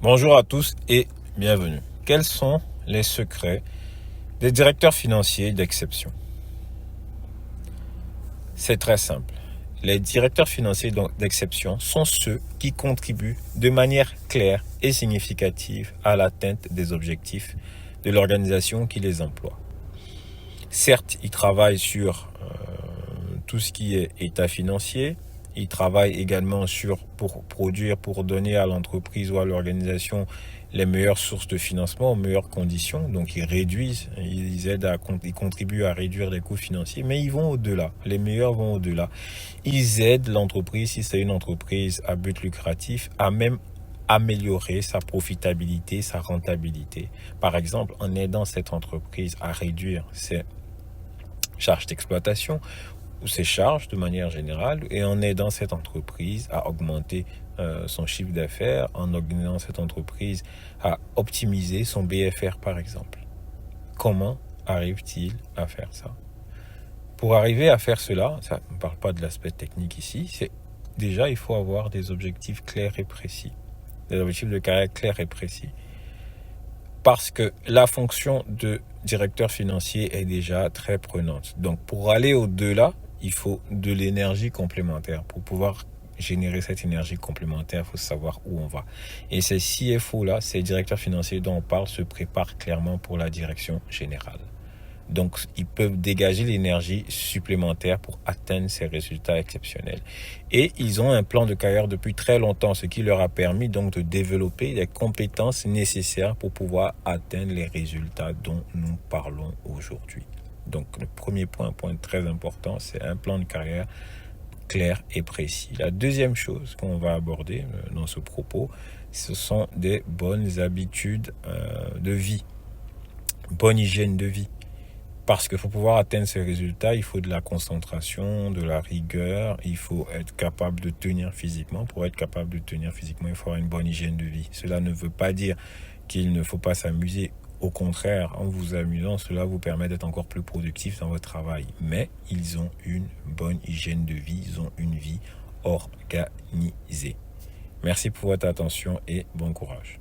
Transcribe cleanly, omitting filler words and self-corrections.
Bonjour à tous et bienvenue. Quels sont les secrets des directeurs financiers d'exception? C'est très simple. Les directeurs financiers d'exception sont ceux qui contribuent de manière claire et significative à l'atteinte des objectifs de l'organisation qui les emploie. Certes, ils travaillent sur tout ce qui est état financier. Ils travaillent également pour produire, pour donner à l'entreprise ou à l'organisation les meilleures sources de financement, aux meilleures conditions. Donc ils contribuent à réduire les coûts financiers, mais ils vont au-delà. Les meilleurs vont au-delà. Ils aident l'entreprise, si c'est une entreprise à but lucratif, à même améliorer sa profitabilité, sa rentabilité. Par exemple, en aidant cette entreprise à réduire ses charges d'exploitation ou ses charges de manière générale, et en aidant cette entreprise à augmenter son chiffre d'affaires, en aidant cette entreprise à optimiser son BFR par exemple. Comment arrive-t-il à faire ça? Pour arriver à faire cela, ça ne parle pas de l'aspect technique ici, déjà il faut avoir des objectifs clairs et précis, des objectifs de carrière clairs et précis. Parce que la fonction de directeur financier est déjà très prenante. Donc pour aller au-delà, il faut de l'énergie complémentaire. Pour pouvoir générer cette énergie complémentaire, il faut savoir où on va. Et ces CFO-là, ces directeurs financiers dont on parle, se préparent clairement pour la direction générale. Donc, ils peuvent dégager l'énergie supplémentaire pour atteindre ces résultats exceptionnels. Et ils ont un plan de carrière depuis très longtemps, ce qui leur a permis donc de développer les compétences nécessaires pour pouvoir atteindre les résultats dont nous parlons aujourd'hui. Donc, le premier point, un point très important, c'est un plan de carrière clair et précis. La deuxième chose qu'on va aborder dans ce propos, ce sont des bonnes habitudes de vie, bonne hygiène de vie. Parce qu'il faut pouvoir atteindre ces résultats, il faut de la concentration, de la rigueur, il faut être capable de tenir physiquement. Pour être capable de tenir physiquement, il faut avoir une bonne hygiène de vie. Cela ne veut pas dire qu'il ne faut pas s'amuser. Au contraire, en vous amusant, cela vous permet d'être encore plus productif dans votre travail. Mais ils ont une bonne hygiène de vie, ils ont une vie organisée. Merci pour votre attention et bon courage.